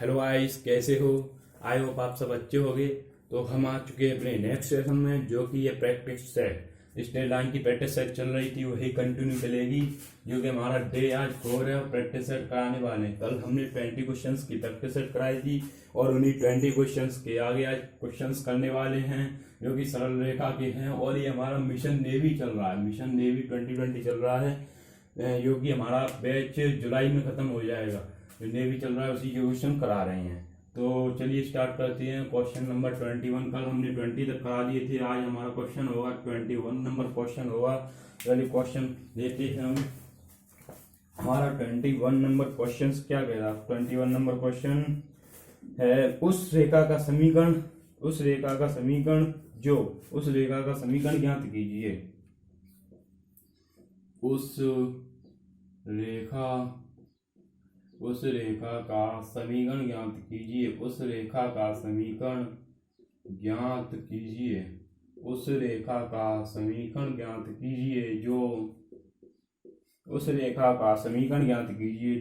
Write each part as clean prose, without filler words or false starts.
Hello guys, कैसे हो? I hope आप सब अच्छे होंगे। तो हम आ चुके हैं अपने नेक्स्ट सेशन में, जो कि ये प्रैक्टिस सेट स्टेट लाइन की प्रैक्टिस सेट चल रही थी, वही कंटिन्यू चलेगी। जो कि हमारा डे आज 4 है और प्रैक्टिस सेट कराने वाले हैं। कल हमने 20 क्वेश्चंस की प्रैक्टिस सेट कराई थी और उन्हीं 20 क्वेश्चंस के आगे आज क्वेश्चंस करने वाले हैं, जो कि सरल रेखा के हैं। और ये हमारा मिशन नेवी चल रहा है, मिशन नेवी 2020 चल रहा है, जो कि हमारा बैच जुलाई में खत्म हो जाएगा। जो नेवी चल रहा है उसी के क्वेश्चन करा रहे हैं। तो चलिए स्टार्ट करते हैं। क्वेश्चन नंबर 21, कल हमने 20 तक करा दिए थे, आज हमारा क्वेश्चन होगा 21 नंबर क्वेश्चन होगा। चलिए क्वेश्चन लेते हैं हम। हमारा 21 नंबर क्वेश्चन क्या कह रहा है? 21 नंबर क्वेश्चन है उस रेखा का समीकरण ज्ञात कीजिए। उस रेखा का समीकरण ज्ञात कीजिए। उस रेखा का समीकरण ज्ञात कीजिए। उस रेखा का समीकरण ज्ञात कीजिए जो उस रेखा का समीकरण ज्ञात कीजिए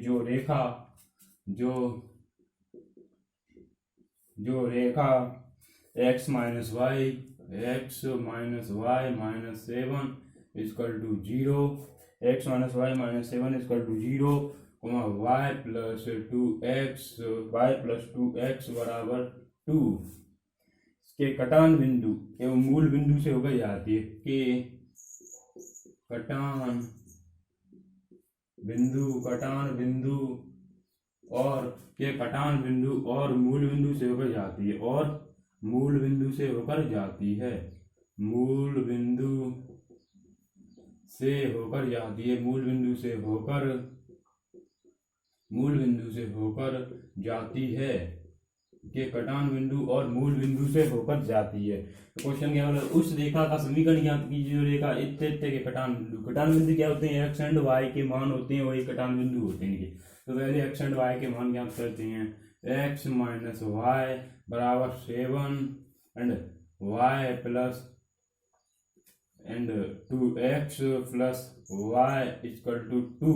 जो रेखा x minus Y minus 7 equal to 0, x minus Y minus 7 equal to 0, y plus 2x बराबर 2 के कटान बिंदु एवं मूल बिंदु से होकर जाती है। के कटान बिंदु और मूल बिंदु से होकर जाती है। मूल बिंदु से होकर जाती है। मूल बिंदु से होकर जाती है। के कटान बिंदु और मूल बिंदु से होकर जाती है। क्वेश्चन क्या बोला? उस रेखा का समीकरण ज्ञात कीजिए जो रेखा इत्ते के कटान बिंदु क्या होते हैं? एक्स एंड वाई के मान होते हैं, वही कटान बिंदु होते हैं इनके। तो पहले एक्स एंड वाई के मान ज्ञात करते हैं। एक्स माइनस वाई बराबर 7 and Y plus 2x plus Y equal to 2।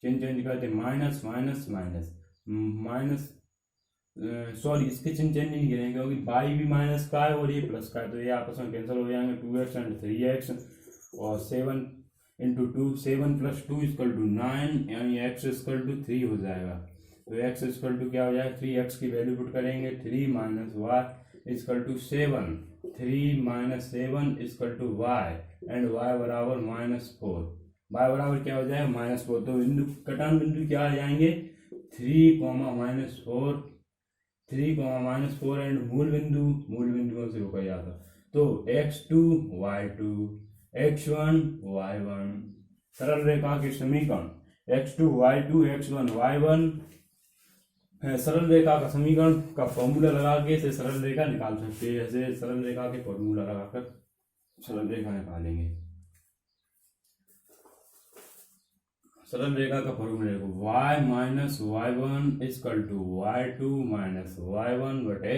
Change करते माइनस सॉरी, इसके चेंज नहीं करेंगे क्योंकि बाई भी माइनस का है और ये प्लस का है, तो ये आपस में कैंसिल हो जाएंगे। 2x एंड 3x और 7 इंटू 2, 7 प्लस 2 इक्वल टू 9, यानी x इक्वल टू 3 हो जाएगा। तो x इक्वल टू क्या हो जाएगा? 3x की वैल्यू पुट करेंगे। 3 minus Y equal to 7, 3 minus 7 equal to Y and y बराबर -4। y बराबर क्या हो जाएगा? -4। तो बिंदु कटान बिंदु क्या आ जाएंगे? 3, -4 एंड मूल बिंदुओं से होकर जाता। तो x2 y2 x1 y1। सरल रेखा के समीकरण x2 y2 x1 y1 है। सरल रेखा का समीकरण का फॉर्मूला लगा के इसे सरल रेखा निकाल सकते हैं। जैसे सरल रेखा के फॉर्मूला लगाकर सरल रेखा निकालेंगे। सरल रेखा का फॉर्मूला देखो, y minus y1 equal to y2 minus y1 बटे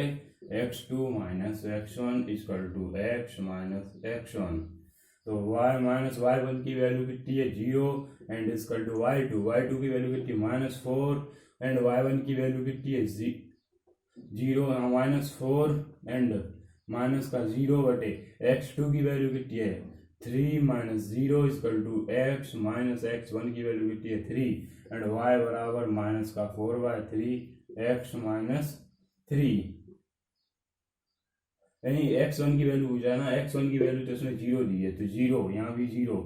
x2 minus x1 equal to x minus x1। तो y माइनस y1 की वैल्यू कितनी है? 0 एंड इक्वल टू y2 की वैल्यू कितनी है? -4 एंड y1 की वैल्यू कितनी है? 0 -4 एंड माइनस का 0 बटे x2 की वैल्यू कितनी है? 3 minus 0 equal to x minus x1 की वैल्यू कितनी है? 3 एंड y बराबर माइनस का 4/3 x माइनस 3, यानी x1 की वैल्यू हो जाए ना, x1 की वैल्यू तो इसमें 0 दी है, तो 0 यहाँ भी 0,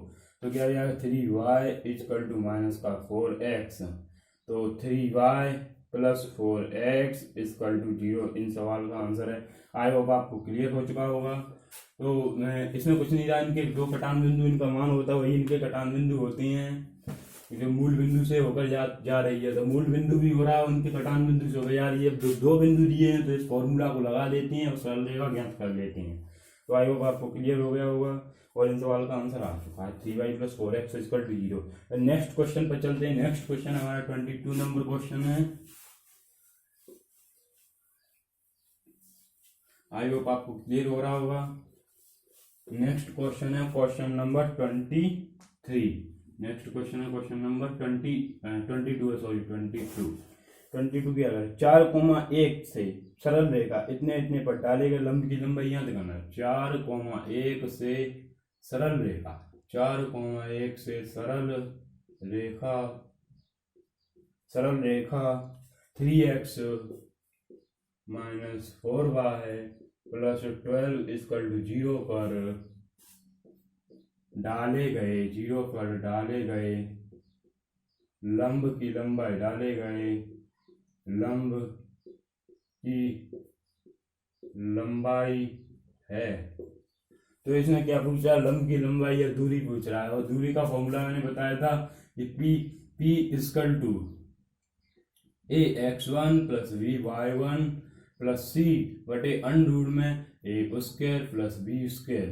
तो क्या हो जाएगा? 3y इक्वल टू माइनस का 4x। तो 3y plus 4x equal to 0 इन सवाल का आंसर है। आई होप आपको क्लियर हो चुका होगा। तो इसमें कुछ नहीं था, इनके जो कटान बिंदु इनका मान होता है वही इनके कटान बिंदु होते हैं। जो मूल बिंदु से होकर जा रही है, तो मूल बिंदु भी हो रहा है, उनके कटान बिंदु से होकर जा रही है। दो बिंदु दिए हैं तो इस फॉर्मूला को लगा देते हैं और सरल रेखा ज्ञात कर लेते हैं। तो आई होप आपको क्लियर हो गया होगा और इन सवाल का आंसर आ चुका है। 3y plus 4x equal to 0। Next question पर चलते हैं। नेक्स्ट क्वेश्चन हमारा 22 नंबर क्वेश्चन है। आई होप आपको क्लियर हो रहा होगा। नेक्स्ट क्वेश्चन है क्वेश्चन नंबर 23। नेक्स्ट क्वेश्चन है क्वेश्चन नंबर 22 है, सॉरी 22। 22 क्या है 4,1 से सरल रेखा इतने इतने पर डालेगा, लंब की लंबाई यहाँ दिखाना 4,1 से सरल रेखा 4,1 से सरल रेखा 3x minus 4y plus 12 equal to 0 पर डाले गए लंब की लंबाई है। तो इसने क्या पूछा, लंब की लंबाई या दूरी पूछ रहा है, और दूरी का फॉर्मूला मैंने बताया था कि p equal to ax1 plus by1 plus c बटे अंडर में a square plus b square.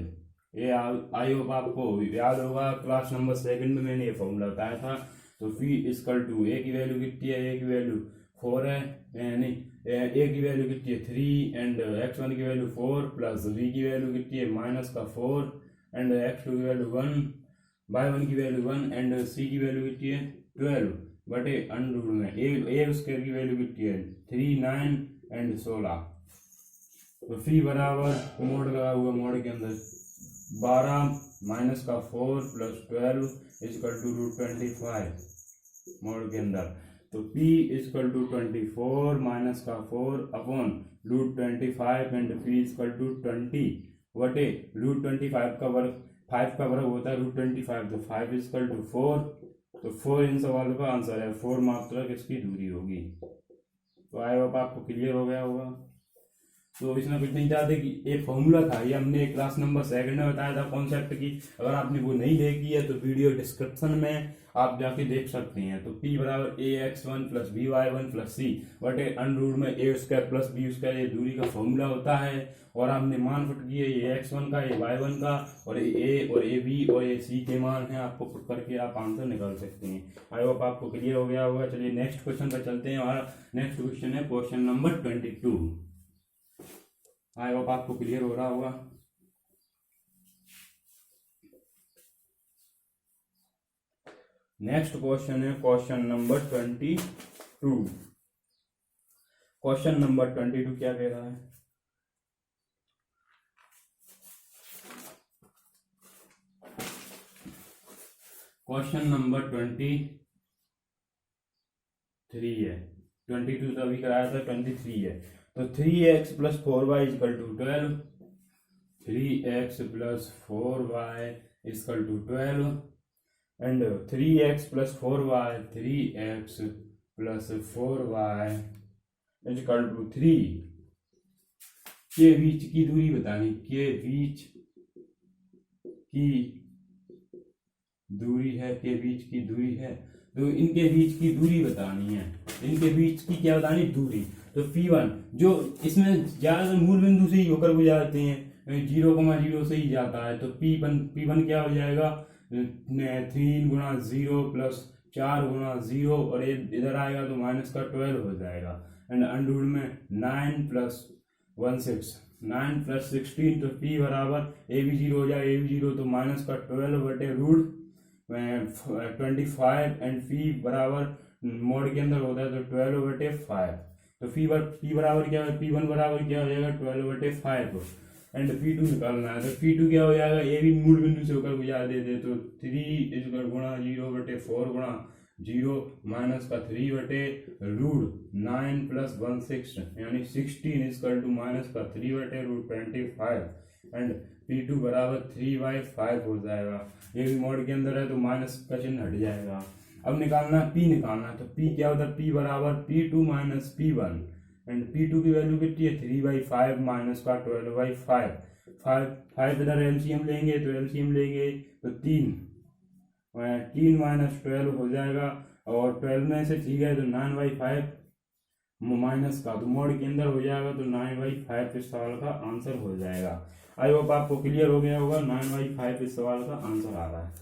ये आई होप आपको याद होगा, क्लास नंबर 2 में मैंने ये फॉर्मूला बताया था। तो p इक्वल टू a की वैल्यू कितनी है, a की वैल्यू 4 है, यानी a की वैल्यू कितनी है 3 एंड x1 की वैल्यू 4 प्लस b की वैल्यू कितनी है -4 एंड x2 की वैल्यू 1, y1 की वैल्यू 1 एंड c की वैल्यू कितनी है 12 बटे अंडर में a स्क्वायर की वैल्यू कितनी है 3 9 एंड 16। तो फी बराबर मोड लगा हुआ, मोड के अंदर 12 -4 प्लस 12 इक्वल टू √25 मोड के अंदर। तो p equal to 24 -4 upon √25 and p equal to 20 बटे √25 का वर्ग 5 का वर्ग होता है √25, तो 5 इक्वल टू 4। तो 4 इन सवालों का आंसर है, 4 मात्रक इसकी दूरी होगी। तो आई होप आपको क्लियर हो गया होगा। तो इसमें कुछ नहीं चाहते कि एक फॉर्मूला था, ये हमने क्लास नंबर 2 में बताया था कॉन्सेप्ट की। अगर आपने वो नहीं देखी है तो वीडियो डिस्क्रिप्शन में आप जाके देख सकते हैं। तो p बराबर ax1 plus by1 plus c बटे अंडर में a square plus b square, ये दूरी का फॉर्मूला होता है। और आपने मान पुट किए, ये x1 का, ये y1 का, और ये a और ये b और ये c के मान है, आपको पुट करके आप आंसर निकाल सकते हैं। आई होप आपको क्लियर हो गया होगा। चलिए नेक्स्ट क्वेश्चन पर चलते हैं। हमारा नेक्स्ट क्वेश्चन है क्वेश्चन नंबर 22। आई होप आपको क्लियर हो रहा होगा। नेक्स्ट क्वेश्चन है क्वेश्चन नंबर 22। क्वेश्चन नंबर 22 क्या कह रहा है, क्वेश्चन नंबर 23 है। 22 तो अभी कराया था, 23 है। तो 3x plus 4y equal to 12, 3x plus 4y equal to 12 and 3x plus 4y, 3x plus 4y equal to 3 के बीच की दूरी बतानी, के बीच की दूरी है, के बीच की दूरी है। तो इनके बीच की दूरी बतानी है, इनके बीच की क्या बतानी, दूरी। तो P1 जो इसमें ज्यादातर मूल बिंदु से ही होकर गुजारते हैं, 0,0 से ही जाता है। तो P1 क्या हो जाएगा 3 गुणा 0 प्लस 4 गुणा 0 और इधर आएगा तो माइनस का 12 हो जाएगा एंड अंडर में 9 प्लस 9 प्लस 16। तो P बराबर ए भी 0 हो जाएगा, ए भी 0 तो माइनस का 12 बटे √25 एंड P बराबर मोड के अंदर होता है तो 12 बटे 5। तो P बराबर क्या है, P1 बराबर क्या हो जाएगा 12 बटे 5 एंड P2 निकालना है। तो P2 क्या हो जाएगा, ये भी मूल बिंदु से होकर गुजार देते। तो 3 इक्वल गुणा 0 बटे 4 गुणा 0 माइनस का 3 बटे √9 प्लस 16 यानी 16 इक्वल टू माइनस का 3 बटे √25 एंड P2 बराबर 3/5 हो जाएगा। ये भी मोड के अंदर है तो माइनस का चिन्ह हट जाएगा। अब निकालना P निकालना, तो P क्या होता है, P बराबर P2 minus P1 and P2 की वैल्यू कितनी है 3/5 माइनस का 12/5। 5 इधर एलसीएम लेंगे तो एलसीएम लेंगे तो 3 माइनस 12 हो जाएगा और 12 में से 3 गए तो 9/5 माइनस का, तो मोड के अंदर हो जाएगा तो 9/5 इस सवाल का आंसर हो जाएगा। आई होप आपको क्लियर हो गया होगा। 9/5 इस सवाल का आंसर आ रहा है,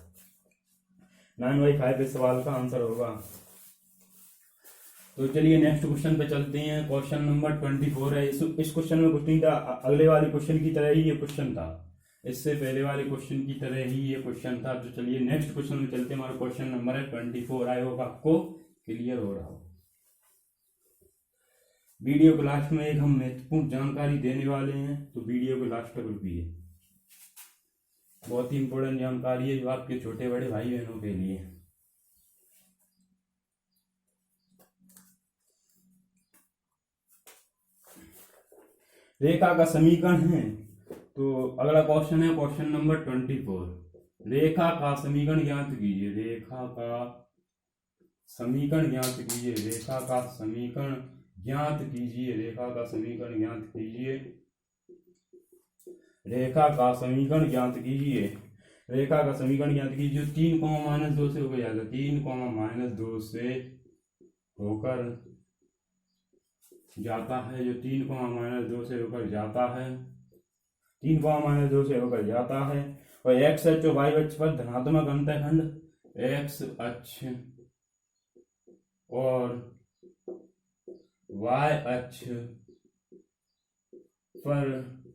9/5 इस सवाल का आंसर होगा। तो चलिए नेक्स्ट क्वेश्चन पे चलते हैं। क्वेश्चन नंबर 24 है। इस क्वेश्चन में कुछ नहीं था, अगले वाले क्वेश्चन की तरह ही ये क्वेश्चन था, इससे पहले वाले क्वेश्चन की तरह ही ये क्वेश्चन था। तो चलिए नेक्स्ट क्वेश्चन में चलते हैं। हमारा क्वेश्चन नंबर है 24। आई होप आपको क्लियर हो रहा हो। वीडियो के लास्ट में एक हम महत्वपूर्ण जानकारी देने वाले हैं, तो वीडियो को लास्ट तक रुकिए। बहुत ही इंपॉर्टेंट जानकारी है जो आपके छोटे बड़े भाई बहनों के लिए। रेखा का समीकरण है, तो अगला क्वेश्चन है क्वेश्चन नंबर 24। रेखा का समीकरण ज्ञात कीजिए। रेखा का समीकरण ज्ञात कीजिए। रेखा का समीकरण ज्ञात कीजिए। रेखा का समीकरण ज्ञात कीजिए। रेखा का समीकरण ज्ञात कीजिए। रेखा का समीकरण ज्ञात कीजिए। 3 -2 से होकर जाएगा। 3 -2 से होकर जाता है। जो 3 -2 से होकर जाता है, 3 -2 से होकर जाता है। और एक्स अक्ष और वाई अक्ष पर धनात्मक अंतःखंड एक्स अक्ष और वाई अक्ष पर,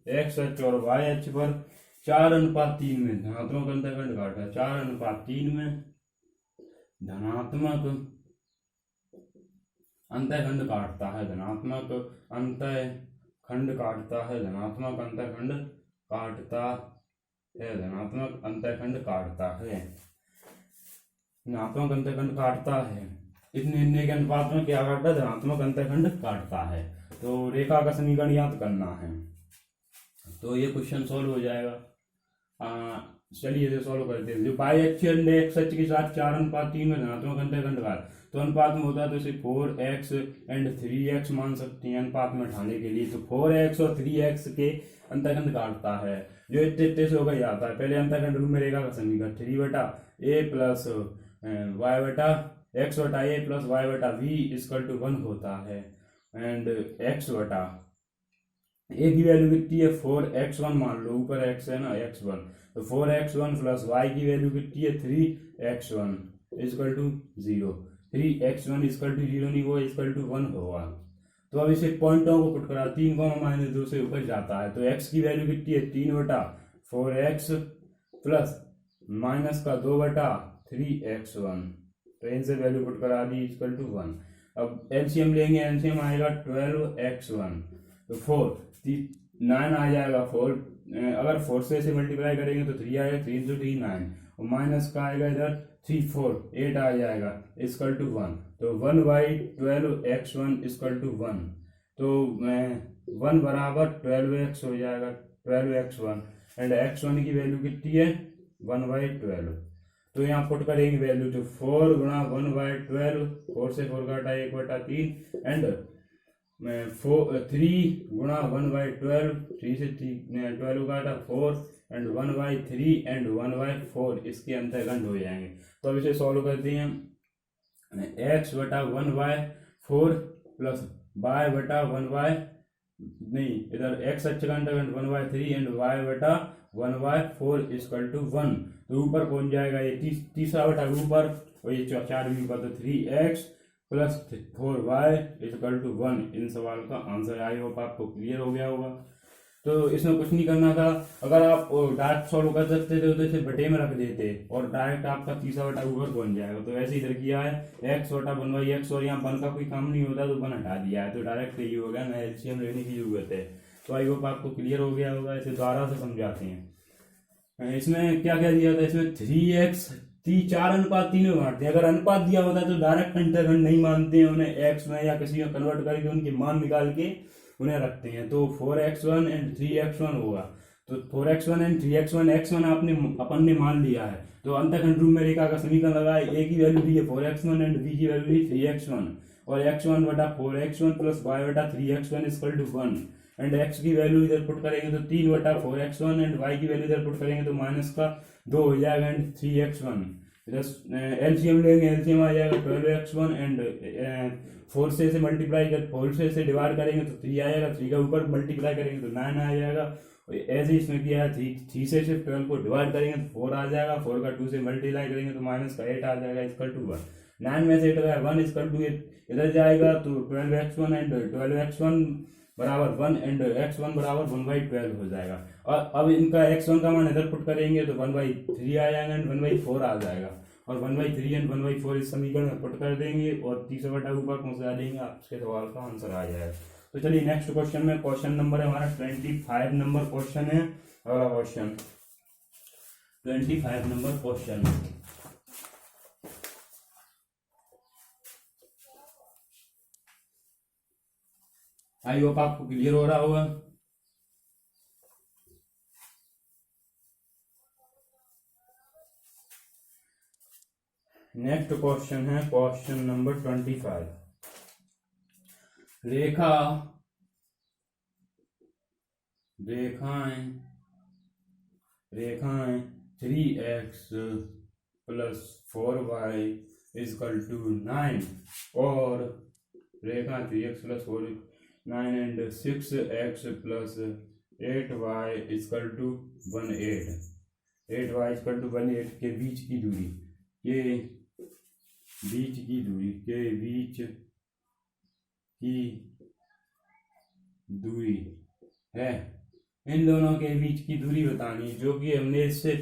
एक्स अक्ष और वाई अक्ष पर 4:3 में धनात्मक अंतःखंड काटा। 4:3 में धनात्मक अंतःखंड काटता है। धनात्मक अंतःखंड काटता है। धनात्मक अंतःखंड काटता है। धनात्मक अंतःखंड काटता है। धनात्मक अंतःखंड काटता है। इतने के अनुपात में क्या काटता है? धनात्मक अंतःखंड काटता है। तो रेखा का समीकरण याद करना है, तो ये क्वेश्चन सॉल्व हो जाएगा। चलिए इसे सॉल्व करते हैं। जो बाई अक्ष एक्स अक्ष के साथ 4:3 में धनात्मक अंतःखंड का तो अनुपात में होता है, तो इसे 4x एंड 3x मान सकते हैं अनुपात में उठाने के लिए। तो 4x और 3x के अंतःखंड काटता है, जो इतने से होकर जाता है। पहले अंतःखंड रूप में रेखा का समीकरण 3/a प्लस y बटा x बटा a प्लस y बटा v इक्वल टू 1 होता है। एंड x बटा a की वैल्यू कितनी है? 4x1 मान लो, ऊपर x है ना, x1, तो 4x1 प्लस y की वैल्यू कितनी है? 3x1 equal to 0। 3x1 equal to 0 नहीं, वो इक्वल टू 1 होगा। तो अब इसे पॉइंटों को पुट करा, 3 -2 से ऊपर जाता है, तो x की वैल्यू कितनी है? 3/4x प्लस माइनस का 2/3x1, तो इनसे वैल्यू पुट करा दी इक्वल टू 1। अब एलसीएम लेंगे, एलसीएम आएगा 12x1, तो 4 9 आ जाएगा। 4 अगर 4 से मल्टीप्लाई करेंगे तो 3 आएगा, 3 × 3 9, और माइनस का आएगा इधर 3 4 8 आ जाएगा इक्वल टू 1। तो 1/12x1 इक्वल टू 1, तो 1 बराबर 12x हो जाएगा, 12x1, एंड x1 की वैल्यू कितनी है? 1/12। तो यहाँ पुट करेंगे वैल्यू, तो 4 गुणा 1/12, 4 से 4 काटा 1/3, एंड 3 गुणा 1/12, 3 से 12 काटा 4, एंड 1/3 एंड 1/4 इसके अंतःखंड हो जाएंगे। तो अब इसे सॉल्व करते हैं। x बटा 1/4 प्लस y बटा इधर x अक्ष का अंतःखंड 1/3 एंड y बटा 1/4 इक्वल टू 1। तो ऊपर पहुंच जाएगा ये तीसरा बटा ऊपर, और ये 4 भी ऊपर, तो 3x plus 4y equal to 1। इन सवाल का आंसर आई होप आपको क्लियर हो गया होगा। तो इसमें कुछ नहीं करना था। अगर आप डायरेक्ट सॉल्व कर सकते थे तो इसे बटे में रख देते और डायरेक्ट आपका तीसरा बटा ऊपर पहुंच जाएगा। तो ऐसे इधर किया है, x बटा 1/x, और यहाँ 1 का कोई काम नहीं होता तो 1 हटा दिया है, तो डायरेक्ट ये हो गया, ना एलसीएम लेने की जरूरत है। तो आई होप आपको क्लियर हो गया होगा। इसे दोबारा से समझाते हैं। इसमें क्या क्या दिया था? इसमें 3x 4:3 में बांटते हैं। अगर अनुपात दिया होता है तो डायरेक्ट अंतःखंड नहीं मानते हैं, उन्हें x में या किसी में कन्वर्ट करके उनके मान निकाल के उन्हें रखते हैं। तो 4x1 एंड 3x1 होगा। तो 4x1 एंड 3x1, x1 अपन ने मान लिया है, तो अंतःखंड रूप में रेखा का समीकरण लगाए। a की वैल्यू दी है 4x1 एंड b की वैल्यू दी 3x1, और x1 बटा 4x1 प्लस y बटा 3x1 equal to 1, and x की वैल्यू इधर पुट करेंगे तो 3/4x1, एंड y की वैल्यू इधर पुट करेंगे तो माइनस का 2 हो जाएगा, एंड 3x1। एलसीएम लेंगे, एलसीएम आ जाएगा 12x1, एंड 4 से मल्टीप्लाई कर 4 से डिवाइड करेंगे तो 3 आएगा, 3 का ऊपर मल्टीप्लाई करेंगे तो 9 आ जाएगा। ऐसे ही इसमें किया है, 3 से 12 को डिवाइड करेंगे तो 4 आ जाएगा, 4 का 2 से मल्टीप्लाई करेंगे तो माइनस का 8 आ जाएगा इक्वल टू 1। 9 में से 8 गया 1 इक्वल टू इधर जाएगा, तो 12x1 एंड 12x1 बराबर 1 एंड x1 बराबर 1/12 हो जाएगा। और अब इनका x1 का मान इधर पुट करेंगे तो 1/3 आ जाएगा एंड 1/4 आ जाएगा, और 1/3 एंड 1/4 इस समीकरण में पुट कर देंगे और 30 बटा ऊपर पहुंचा देंगे, आपके सवाल का आंसर आ जाएगा। तो चलिए नेक्स्ट क्वेश्चन में, क्वेश्चन नंबर है हमारा 25 नंबर क्वेश्चन है। अगला क्वेश्चन 25 नंबर क्वेश्चन। आई होप आपको क्लियर हो रहा होगा। नेक्स्ट क्वेश्चन है क्वेश्चन नंबर 25। रेखाएं 3x plus 4y equal to 9 और रेखा 3x plus 4 9 and 6x plus 8y equal to 18 8y equal to 18 के बीच की दूरी है। इन दोनों के बीच की दूरी बतानी, जो कि हमने इससे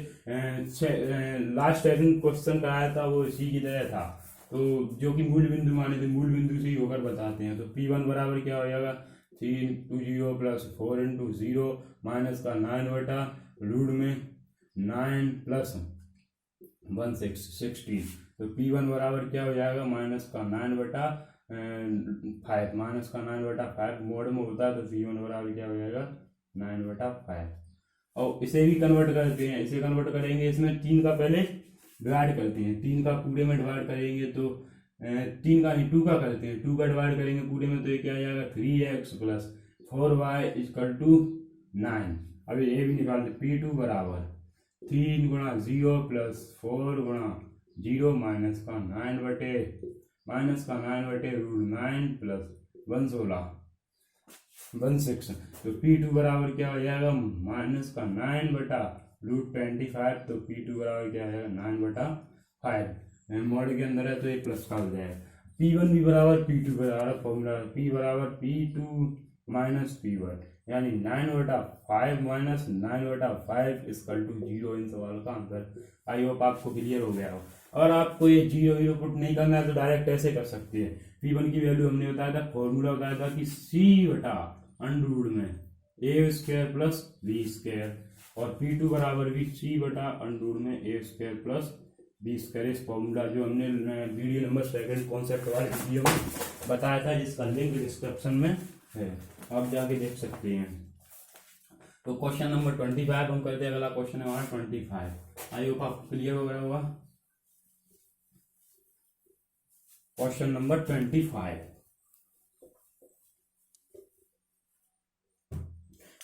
लास्ट सेकंड क्वेश्चन कराया था वो इसी की तरह था। तो जो कि मूल बिंदु माने थे, मूल बिंदु से ही होकर बताते हैं। तो P1 बराबर क्या हो जाएगा 3 into 0 प्लस 4 into 0 माइनस का 9 बटा रूट में 9 प्लस 16। तो P1 बराबर क्या हो जाएगा माइनस का 9 बटा 5, माइनस का 9 बटा 5 मोड में होता है। तो P1 बराबर क्या हो जाएगा 9 बटा 5। और इसे भी कन्वर्ट करते हैं, इसे कन्वर्ट करेंगे, इसमें 3 का पहले डिवाइड करते हैं, 3 का पूरे में डिवाइड करेंगे तो 3 का नहीं 2 का करते हैं, 2 का डिवाइड करेंगे पूरे में तो ये क्या आ जाएगा 3x plus 4y equal to 9। अब ये भी निकालते, P2 बराबर 3 गुणा 0 प्लस 4 गुणा 0 माइनस का 9 बटे रूट 9 प्लस 16। तो P2 बराबर क्या हो जाएगा माइनस का 9 बटा रूट 25। तो P2 बराबर क्या हो जाएगा 9 बटा 5, मॉड के अंदर है तो ये प्लस का हो जाएगा। P1 भी बराबर P2 बराबर फॉर्मूला P बराबर P2 माइनस P1, यानी 9 बटा 5 माइनस 9 बटा 5 इक्वल टू 0। इन सवाल का आंसर आई होप आपको क्लियर हो गया हो। अगर आपको ये 0 पुट नहीं करना है तो डायरेक्ट ऐसे कर सकते हैं। P1 की वैल्यू हमने बताया था, फॉर्मूला बताया था कि C बटा अंडर में a square plus b square, और P2 बराबर भी C बटा अंडर में a square plus b square. इस फॉर्मूला जो हमने वीडियो नंबर 2 कॉन्सेप्ट वाले वीडियो में बताया था, जिसका लिंक डिस्क्रिप्शन में है, आप जाके देख सकते हैं। तो क्वेश्चन नंबर 25 हम करते हैं। अगला क्वेश्चन है हमारा 25। आई होप आपको क्लियर हो गया होगा। Question number 25।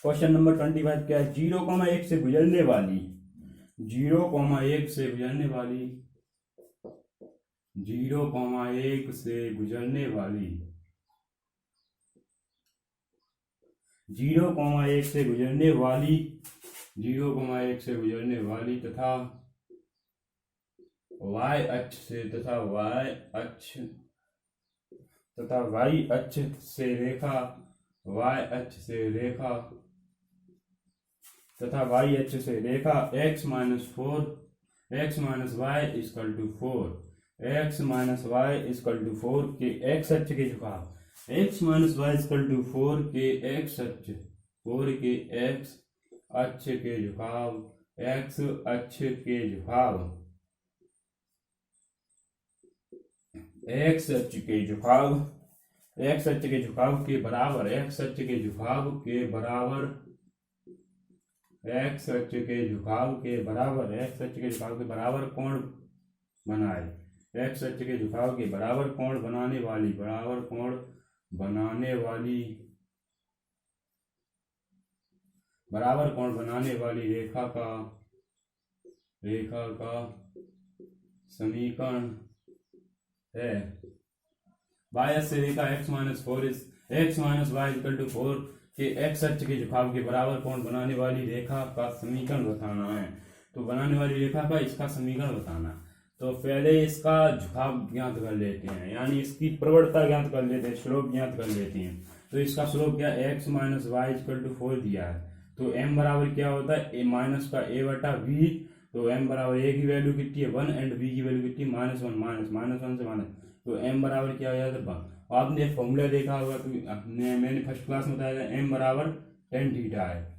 क्वेश्चन नंबर 25 क्या है, 0,1 से गुजरने वाली 0,1 से गुजरने वाली 0,1 से गुजरने वाली 0,1 से गुजरने वाली 0,1 से गुजरने वाली तथा y अक्ष से तथा y अक्ष से रेखा y अक्ष से रेखा तथा y अक्ष से रेखा x minus y equal to 4 x minus y equal to 4 के x अक्ष के झुकाव x minus y equal to 4 के x अक्ष के झुकाव x अक्ष के झुकाव x अक्ष के झुकाव x अक्ष के झुकाव के बराबर x अक्ष के झुकाव के बराबर x अक्ष के झुकाव के बराबर x अक्ष के झुकाव के बराबर कोण बनाए x अक्ष के झुकाव के बराबर कोण बनाने वाली रेखा का समीकरण है। y से रेखा x minus y equal to 4 के x अक्ष के झुकाव के बराबर कोण बनाने वाली रेखा का समीकरण बताना है। तो बनाने वाली रेखा का इसका समीकरण बताना, तो पहले इसका झुकाव ज्ञात कर लेते हैं, यानी इसकी प्रवणता ज्ञात कर लेते हैं, स्लोप ज्ञात कर लेते हैं। तो इसका स्लोप क्या x minus y equal to 4 दिया है। तो m बराबर क्या होता है a माइनस का a बटा v तो m बराबर a की वैल्यू कितनी है 1 एंड b की वैल्यू कितनी है -1 -1 से माइनस, तो m बराबर क्या हो जाता है 1। आपने फॉर्मूला देखा होगा तो मैंने फर्स्ट क्लास में बताया था m बराबर टेन थीटा है,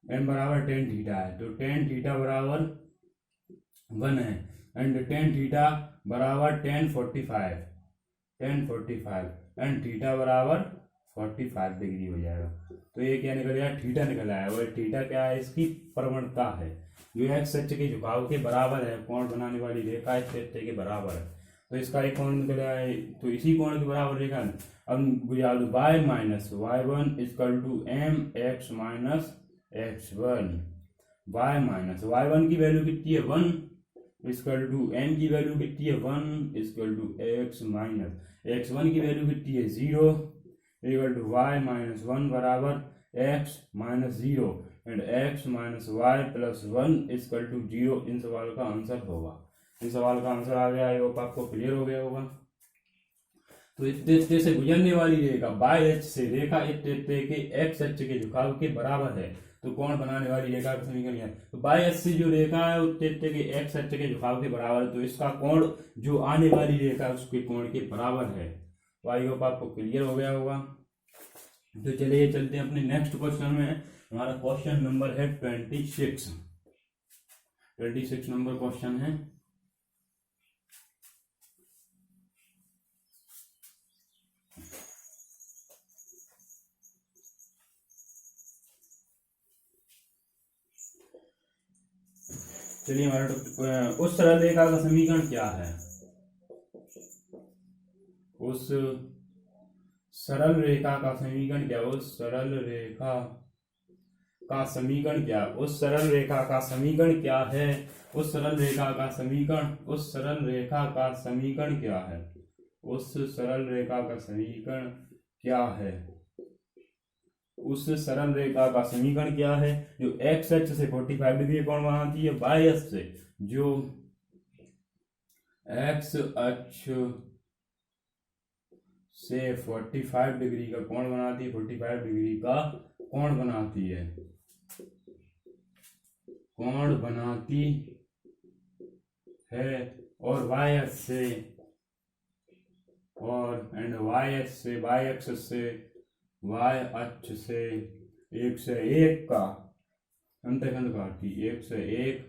m बराबर टेन थीटा है, तो टेन थीटा बराबर 1 है एंड टेन थीटा बराबर 1045 एंड थीटा बराबर 45 डिग्री हो जाएगा। तो ये क्या निकल जाएगा, थीटा निकल आया। और थीटा क्या है, इसकी प्रवणता है जो एक्स अक्ष के झुकाव के बराबर है, कोण बनाने वाली रेखा इस तथ्य के बराबर है, तो इसका एक कोण निकल आया, तो इसी कोण के बराबर रेखा। अब बुझा दो y minus y1 equal to M X minus x1, y minus y1 की वैल्यू कितनी है 1 इक्वल टू m की वैल्यू कितनी है 1 equal to x minus x1 की वैल्यू कितनी है 0 इक्वल टू y माइनस 1 बराबर x minus 0 and x minus Y plus 1 equal to 0। इन सवालों का आंसर होगा। इन सवाल का आंसर आ गया, आई होप आपको क्लियर हो गया होगा। तो इस तथ्य से गुजरने वाली रेखा बाय अक्ष से रेखा इस तथ्य के एक्स अक्ष के झुकाव के बराबर है, तो कोण बनाने वाली रेखा का समीकरण है। तो बाय अक्ष से जो रेखा है उस तथ्य के एक्स अक्ष के झुकाव के बराबर है, तो इसका कोण जो आने वाली रेखा है उसके कोण के बराबर है। तो आई होप आपको क्लियर हो गया होगा। तो चलिए चलते हैं अपने नेक्स्ट क्वेश्चन में। हमारा क्वेश्चन नंबर है 26 नंबर क्वेश्चन है। चलिए हमारा उस सरल रेखा का समीकरण क्या है, उस सरल रेखा का समीकरण क्या, उस सरल रेखा का समीकरण क्या, उस सरल रेखा का समीकरण क्या है, उस सरल रेखा का समीकरण, उस सरल रेखा का समीकरण क्या है, उस सरल रेखा का समीकरण क्या है, उस सरल रेखा का समीकरण क्या है जो एक्स अक्ष से 45 डिग्री कोण बनाती है, वाई अक्ष से जो एक्स अक्ष से 45 डिग्री का कोण बनाती है, 45 डिग्री का कोण बनाती है, कोण बनाती है, और वाई अक्ष से और एंड वाई अक्ष से वाई अक्ष से वाई अक्ष से 1 से 1 का अंतखंड काटती, 1 से 1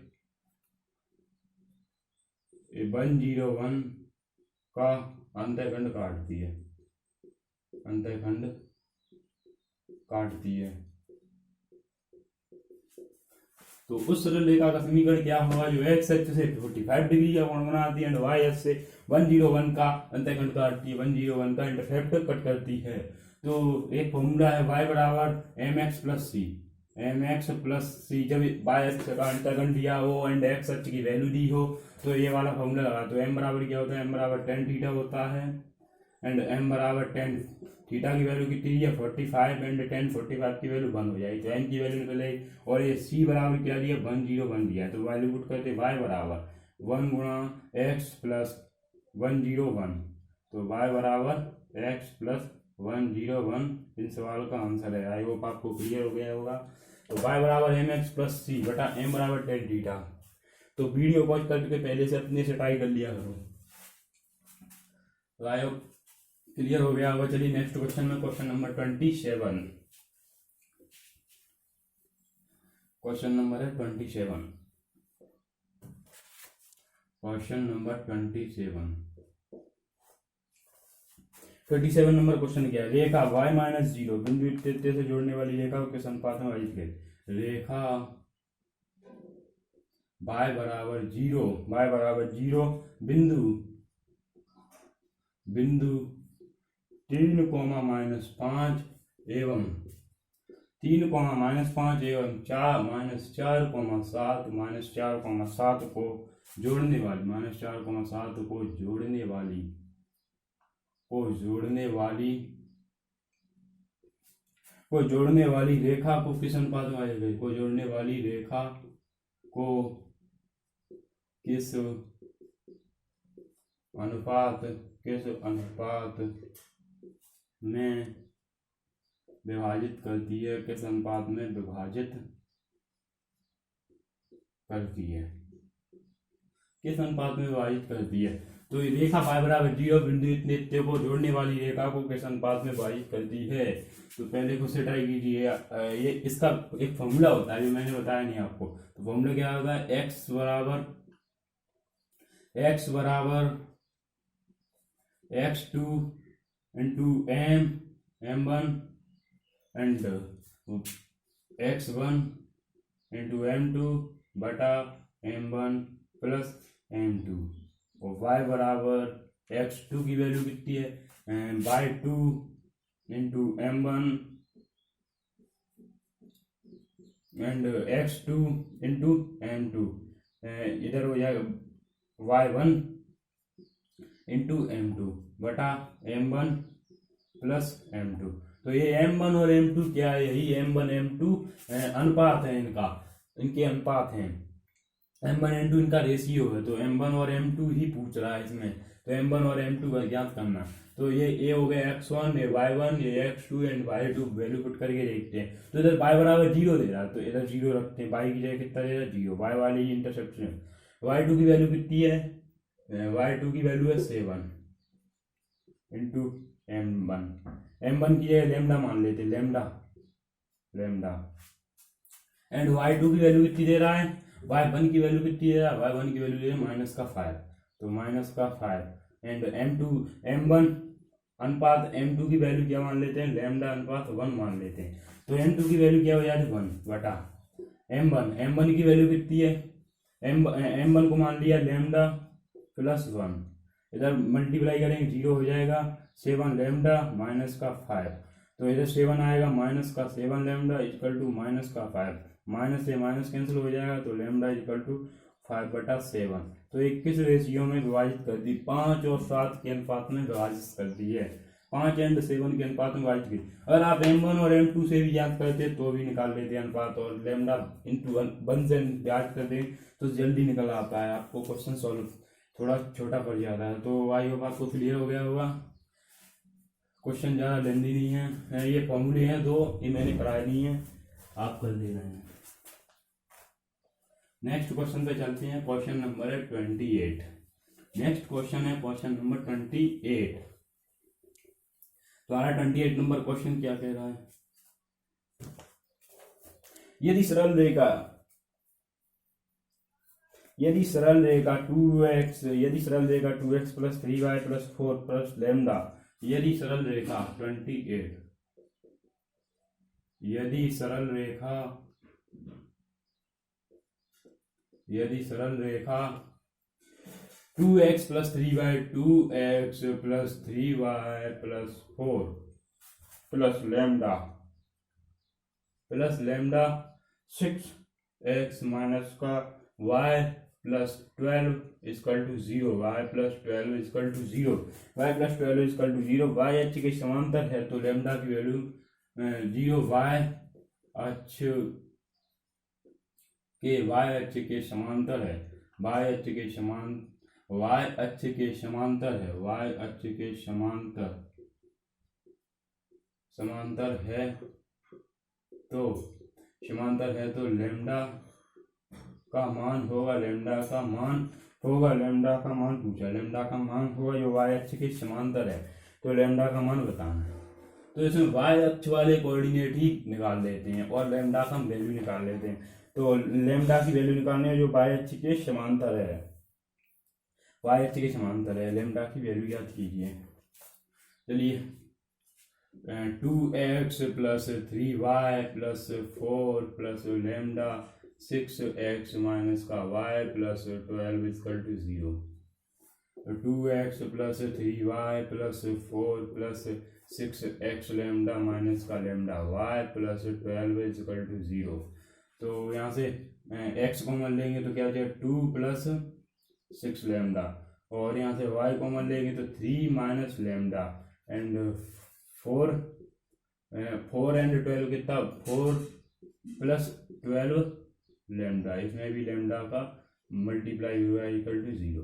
101 का अंतखंड काटती है, अंतखंड काटती है। तो उस सरल रेखा का समीकरण क्या होगा जो एक्स अक्ष से 45 डिग्री का कोण बनाती है एंड वाई अक्ष से 101 का अंतखंड काटती है, 101 का इंटरसेप्ट कट करती है। तो एक फॉर्मूला है y बराबर एम एक्स प्लस सी, जब वाई अक्ष का अंतखंड दिया हो एंड एक्स अक्ष की वैल्यू दी हो तो ये वाला फॉर्मूला लगा। तो m बराबर क्या होता है, m बराबर टेन थीटा होता है एंड m बराबर टेन थीटा की वैल्यू कितनी है 45 एंड टेन 45 की वैल्यू 1 हो जाएगी, तो m की वैल्यू निकल जाएगी। और ये c बराबर क्या दिया 101 दिया, तो वैल्यू पुट करते y बराबर 1 गुणा x प्लस 101, तो y बराबर x प्लस 101 इन सवाल का आंसर है। आई होप आपको क्लियर हो गया होगा। तो y बराबर एम एक्स प्लस सी बटा m बराबर टेन थीटा। तो वीडियो पॉज करके पहले से अपने से ट्राई कर लिया करो। तो आई होप क्लियर हो गया होगा। चलिए नेक्स्ट क्वेश्चन में क्वेश्चन नंबर 27, क्वेश्चन नंबर है 27, क्वेश्चन नंबर 27 नंबर क्वेश्चन क्या है, रेखा y माइनस 0 बिंदु तृतीय से जोड़ने वाली रेखा को किस अनुपात में विभाजित करें। रेखा y बराबर 0 बिंदु 3, -5 एवं 3, -5 एवं 4, -4, को जोड़ने वाली रेखा को किस अनुपात में विभाजित करें, को जोड़ने वाली रेखा को किस अनुपात में विभाजित करती है, किस अनुपात में विभाजित करती है। किस अनुपात में विभाजित करती है? तो रेखा y बराबर 0 बिंदु इतने को जोड़ने वाली रेखा को किस अनुपात में विभाजित करती है? तो पहले को से ट्राई कीजिए। ये इसका एक फॉर्मूला होता है जो मैंने बताया नहीं आपको। तो फॉर्मूला क्या होता है? x बराबर x2 into m1 and x1 into m2 बटा m1 प्लस m2 और y बराबर x2 की वैल्यू कितनी है? By 2 into m1 and x2 into m2, इधर हो जाएगा y1 इंटू m2 बटा m1 प्लस m2। तो ये m1 और m2 क्या है? यही m1 m2 अनुपात है, इनके अनुपात हैं। m1 m2 इनका रेशियो है। तो m1 और m2 ही पूछ रहा है इसमें। तो m1 और m2 ज्ञात करना। तो ये हो गया x1, ये y1, ये x2 and y2 value put करके देखते हैं। तो इधर y बराबर 0 दे रहा है तो इधर 0 रखते हैं। y की जगह कितना दे रहा है? 0। y वाली इंटरसेप्शन। y2 की वैल्यू कितनी है? y2 की वैल्यू है 7 इंटू m1 की जगह लेमडा मान लेते, लेमडा एंड y2 की वैल्यू कितनी दे रहा है? y1 की वैल्यू कितनी दे रहा है? y1 की वैल्यू दे रहा है -5। तो -5 एंड m1 अनुपात m2 की वैल्यू क्या मान लेते हैं? लेमडा अनुपात 1 मान लेते हैं। तो m2 की वैल्यू क्या हो जाती है? 1 बटा m1 की वैल्यू कितनी है? m1 को मान लिया लेमडा प्लस 1, इधर मल्टीप्लाई करेंगे 0 हो जाएगा। 7 लेमडा -5, तो इधर 7 आएगा -7 लेमडा इक्वल टू -5, माइनस से माइनस कैंसिल हो जाएगा। तो लेमडा इक्वल टू 5/7। तो 21 रेशियो में विभाजित कर दी, 5 और 7 के अनुपात में विभाजित कर दी है। 5 एंड 7 के अनुपात में विभाजित की। अगर आप m1 और m2 से भी याद करते तो भी निकाल लेते अनुपात, और लेमडा इंटू 1 से याद करते तो जल्दी निकल आता है। आपको क्वेश्चन सॉल्व थोड़ा छोटा पड़ जाता है। तो आई होप आपको क्लियर हो गया होगा। क्वेश्चन ज़्यादा लेंदी नहीं है। ये फॉर्मूले हैं 2, ये मैंने पढ़ाए नहीं है, आप कर दे रहे हैं। नेक्स्ट क्वेश्चन पे चलते हैं। क्वेश्चन नंबर है 28। नेक्स्ट क्वेश्चन है क्वेश्चन नंबर 28। तो हमारा 28 नंबर क्वेश्चन क्या कह रहा है? यदि सरल रेखा 2x plus 3y plus 4 plus lambda, यदि सरल रेखा 28, यदि सरल रेखा 2x plus 3y 2x plus 3y plus 4 plus lambda 6x minus का y plus 12 equal to 0, y plus 12 equal to 0, y plus 12 equal to 0, y अक्ष के समांतर है तो लेमडा की वैल्यू 0, y अक्ष के समांतर है, y अक्ष के समांतर है तो लेमडा का मान होगा, लेमडा का मान पूछा, लेमडा का मान होगा जो y अक्ष के समांतर है, तो लेमडा का मान बताना है। तो इसमें y अक्ष वाले कोऑर्डिनेट ही निकाल लेते हैं और लेमडा का वैल्यू निकाल लेते हैं। तो लेमडा की वैल्यू निकालने है जो y अक्ष के समांतर है, लेमडा की वैल्यू याद कीजिए। चलिए 2x plus 3y plus 4 plus lambda 6x minus का y plus 12 equal to 0, 2x plus 3y plus 4 plus 6x lambda minus का lambda y plus 12 equal to 0। तो यहाँ से x कॉमन लेंगे तो क्या हो जाएगा 2 प्लस 6 लेमडा, और यहाँ से y कॉमन लेंगे तो 3 माइनस लेमडा एंड 4 एंड 12 कितना 4 प्लस 12 लेमडा, इसमें भी लेमडा का मल्टीप्लाई हुआ है इक्वल टू 0,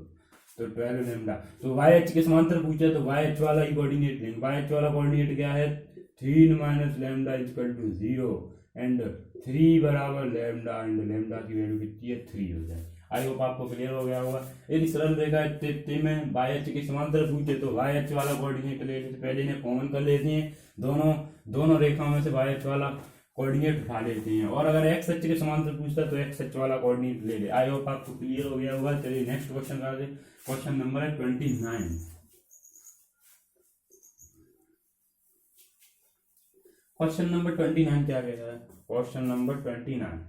तो 12 लेमडा। तो y अक्ष के समांतर पूछा तो y अक्ष वाला ही कोऑर्डिनेट लेंगे। y अक्ष वाला कोऑर्डिनेट क्या है 3 minus lambda equal to 0 and 3 बराबर लेमडा एंड लेमडा की वैल्यू कितनी है 3 हो जाए। आई होप आपको क्लियर हो गया होगा। यदि सरल रेखा टी में बाई एच की समांतर पूछे तो वाई एच वाला कोऑर्डिनेट ले लेते, पहले इन्हें कॉमन कर लेते हैं, दोनों रेखाओं में से वाई एच वाला कोऑर्डिनेट उठा लेते हैं, और अगर एक्स एच के समांतर पूछता है तो एक्स एच वाला कोऑर्डिनेट ले ले। आई होप आपको क्लियर हो गया होगा। चलिए नेक्स्ट क्वेश्चन कर दे। क्वेश्चन नंबर है 29। क्वेश्चन नंबर 29 क्या कह रहा है? क्वेश्चन नंबर 29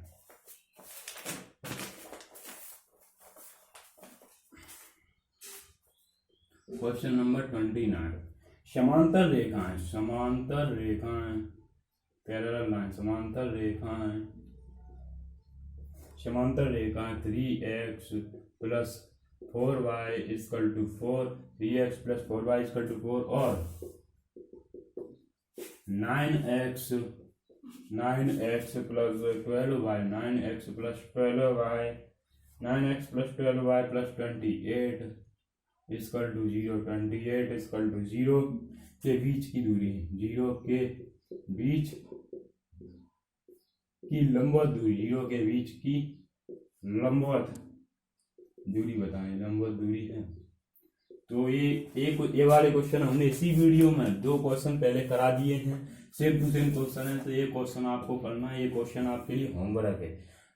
क्वेश्चन नंबर 29 समांतर रेखाएं पैरेलल लाइन समांतर रेखाएं 3x plus 4y equal to 4, 3x plus 4y equal to 4 और 9x plus 12y 9x plus 12y plus 28 equal to 0, 28 equal to 0 के बीच की दूरी, 0 के बीच की लंबवत दूरी, 0 के बीच की लंबवत दूरी बताएं, लंबवत दूरी है। तो ये वाले क्वेश्चन हमने इसी वीडियो में 2 क्वेश्चन पहले करा दिए हैं, सेम टू सेम क्वेश्चन है, तो ये क्वेश्चन आपको करना है, ये क्वेश्चन आपके लिए होमवर्क है।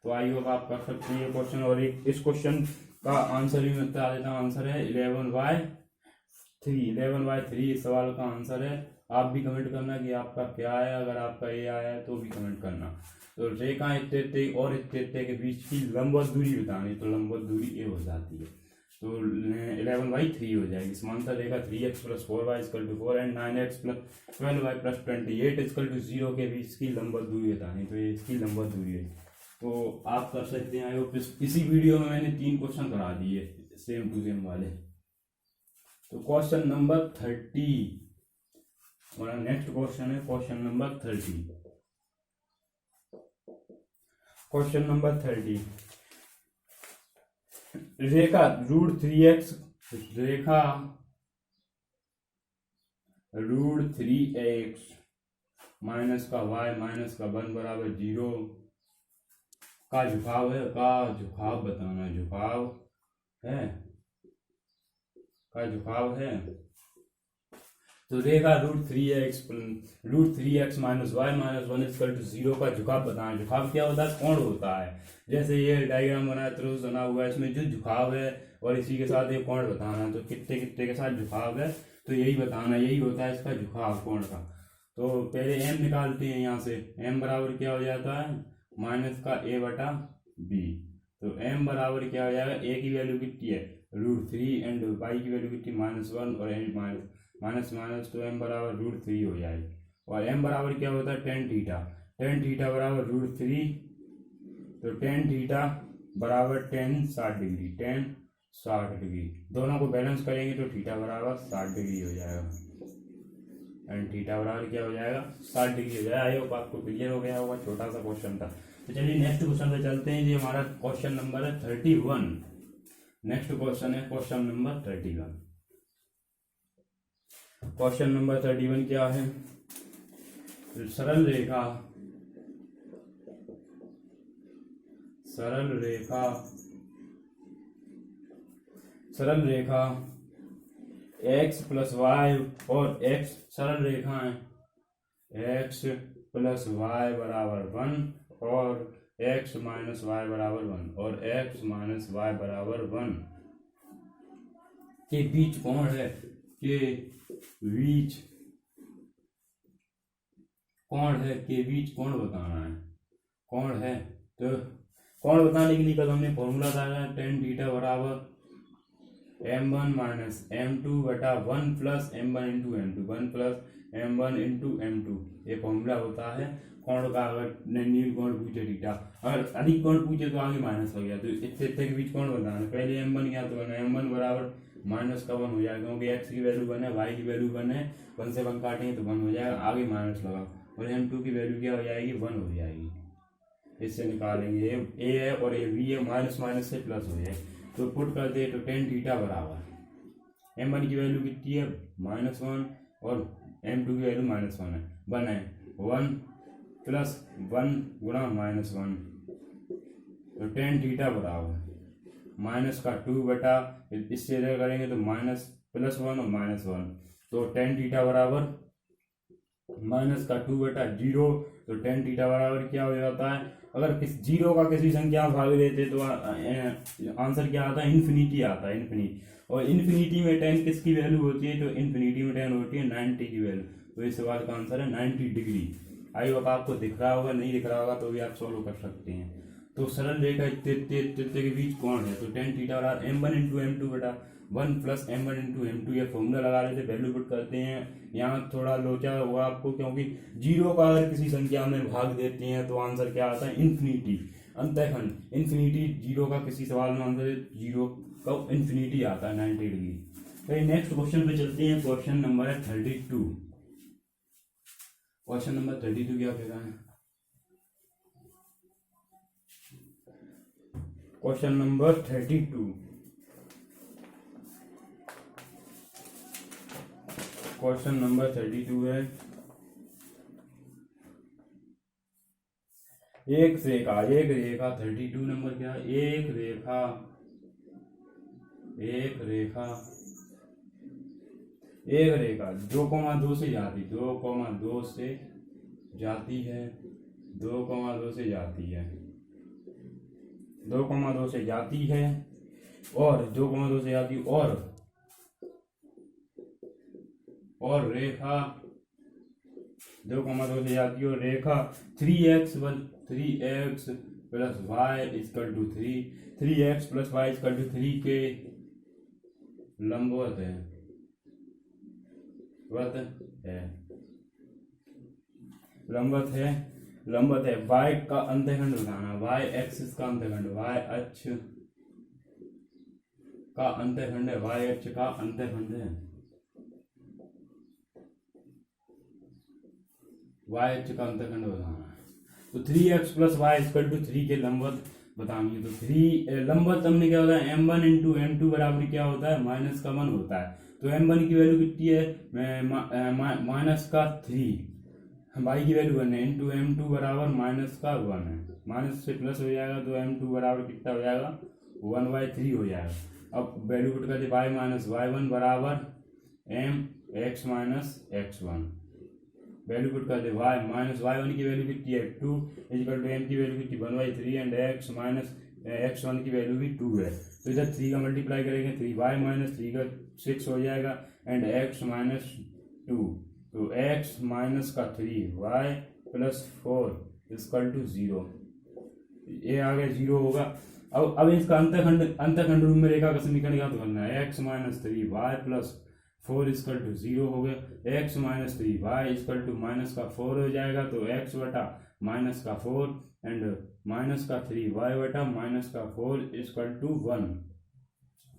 तो आई होप आप कर सकते हैं ये क्वेश्चन। और एक इस क्वेश्चन का आंसर भी मैं बता देता हूँ। आंसर है 11/3 इस सवाल का आंसर है। आप भी कमेंट करना कि आपका क्या आया, अगर आपका ये आया है तो भी कमेंट करना। तो रेखा इतने और इतने के बीच की लंबवत दूरी बतानी, तो लंबवत दूरी ये हो जाती है, तो 11/3 हो जाएगी। समांतर रेखा 3x plus 4y equal to 4 and 9x plus 12y plus 28 equal to 0 के बीच की लंबवत दूरी बतानी, तो ये इसकी लंबवत दूरी है। तो आप कर सकते हैं। आई होप इसी वीडियो में मैंने 3 क्वेश्चन करा दिए सेम टू सेम वाले। तो क्वेश्चन नंबर 30 हमारा नेक्स्ट क्वेश्चन है। क्वेश्चन नंबर 30 रेखा √3x माइनस का y माइनस का 1 बराबर 0 का झुकाव है, झुकाव बताना, झुकाव है। तो रेखा √3x minus y minus 1 equal to 0 का झुकाव बताना। झुकाव क्या होता है? कोण होता है। जैसे ये डायग्राम बना है, त्रिभुज बना हुआ है, इसमें जो झुकाव है और इसी के साथ ये कोण बताना, तो कितने के साथ झुकाव है, तो यही बताना, यही होता है इसका झुकाव कोण का। तो पहले m निकालते हैं। यहाँ से m बराबर क्या हो जाता है? माइनस का a/b। तो m बराबर क्या हो जाएगा? a की वैल्यू कितनी है? √3 एंड y की वैल्यू कितनी? -1 और माइनस तो m बराबर √3 हो जाएगी। और m बराबर क्या होता है? tan थीटा बराबर √3, तो tan थीटा बराबर tan 60 डिग्री। दोनों को बैलेंस करेंगे तो थीटा बराबर 60 डिग्री हो जाएगा, एंड थीटा बराबर क्या हो जाएगा? 60 डिग्री हो जाएगा। आई होप आपको क्लियर हो गया होगा, छोटा सा क्वेश्चन था। तो चलिए नेक्स्ट क्वेश्चन पे चलते हैं। ये हमारा क्वेश्चन नंबर है 31। नेक्स्ट क्वेश्चन है क्वेश्चन नंबर 31। क्वेश्चन नंबर 31 क्या है? सरल रेखा x प्लस वाई और x सरल रेखाएं x प्लस वाई बराबर 1 और x माइनस वाई बराबर 1 और x माइनस वाई बराबर 1 के बीच कोण है, के बीच कोण बताना है। कोण है, तो कोण बताने के लिए कल हमने फॉर्मूला बताया tan थीटा बराबर m1 माइनस m2 बटा 1 plus m1 into m2, 1 plus m1 into m2, ये फॉर्मूला होता है कोण का। अगर नील कोण पूछे थीटा, अगर अधिक कोण पूछे तो आगे माइनस हो गया, तो इतने के बीच कोण बताना। पहले m1 क्या तो m1 बराबर माइनस का 1 हो जाएगा, क्योंकि x की वैल्यू 1 है, y की वैल्यू 1 है, 1 से 1 काटेंगे तो 1 हो जाएगा, आगे माइनस लगाओ, और m2 की वैल्यू क्या हो जाएगी? 1 हो जाएगी। इससे निकालेंगे a है और ये b है, माइनस से प्लस हो जाए, तो पुट कर दे तो tan थीटा बराबर m1 की वैल्यू कितनी है? -1 और m2 की वैल्यू -1 है, 1 प्लस 1 गुणा -1, तो tan थीटा बराबर माइनस का 2 बटा, इससे इधर करेंगे तो माइनस +1 और -1, तो tan थीटा बराबर माइनस का 2 बटा 0, तो tan थीटा बराबर क्या हो जाता है, अगर किस जीरो का किसी संख्या में भाग देते तो आंसर क्या आता है, इन्फिनिटी आता है, इन्फिनिटी। और इन्फिनिटी में tan किसकी वैल्यू होती है, तो इन्फिनिटी में tan होती है 90 की वैल्यू, तो इस सवाल का आंसर है 90 डिग्री। आई होप आपको दिख रहा होगा, नहीं दिख रहा होगा तो भी आप सॉल्व कर सकते हैं। तो सरल रेखा तृतीय के बीच कौन है, तो tan थीटा बराबर m1 इंटू m2 बटा 1 प्लस m1 इंटू m2, ये फॉर्मूला लगा लेते, वैल्यू पुट करते हैं। यहाँ थोड़ा लोचा हुआ आपको, क्योंकि जीरो का अगर किसी संख्या में भाग देते हैं तो आंसर क्या आता है, इन्फिनिटी, अंतःखंड इन्फिनिटी। जीरो का किसी सवाल में आंसर जीरो का इन्फिनिटी आता है 90 डिग्री। तो नेक्स्ट क्वेश्चन पे चलते हैं। क्वेश्चन नंबर है 32। क्वेश्चन नंबर 32 क्या कह रहा है, क्वेश्चन नंबर 32, क्वेश्चन नंबर 32 है, एक रेखा 32 नंबर क्या है, एक रेखा 2,2 से जाती, 2,2 से जाती है, 2,2 से जाती है, 2,2 से जाती है, और 2,2 से जाती, और रेखा 2,2 से जाती है, और रेखा 3x plus Y equal to 3x plus Y equal to 3 के लंबवत है, लंबवत है। y का अंतःखंड बताना, y एक्सिस का अंतःखंड, y अक्ष का अंतःखंड है, y अक्ष का अंतःखंड है, y अक्ष का अंतःखंड बताना है। तो 3x plus Y equal to 3 के लंबवत बतानी है। तो 3 लंबवत हमने क्या होता है, m1 इंटू m2 बराबर क्या होता है, -1 होता है। तो m1 की वैल्यू कितनी है, माइनस का 3, y की वैल्यू 1 है, इंटू m2 बराबर -1 है, माइनस से प्लस हो जाएगा तो m2 बराबर कितना हो जाएगा, 1/3 हो जाएगा। अब वैल्यू पुट करते y माइनस y1 बराबर mx minus x1, value put कर दे, y माइनस y1 की वैल्यू कितनी है 2 इक्वल टू m की वैल्यू कितनी 1/3 एंड x माइनस x1 की वैल्यू भी 2 है। तो इधर 3 का मल्टीप्लाई करेंगे, 3y माइनस 3 का 6 हो जाएगा, एंड x माइनस 2, तो x माइनस का 3y प्लस 4 इक्वल टू 0, ये आ गया 0 होगा। अब इसका अंतःखंड रूप में रेखा का समीकरण याद करना है, x minus 3y plus 4 equal to 0 हो गया, x minus 3y equal to minus का 4 हो जाएगा, तो x बटा माइनस का 4 एंड माइनस का 3y बटा माइनस का 4 इक्वल टू 1,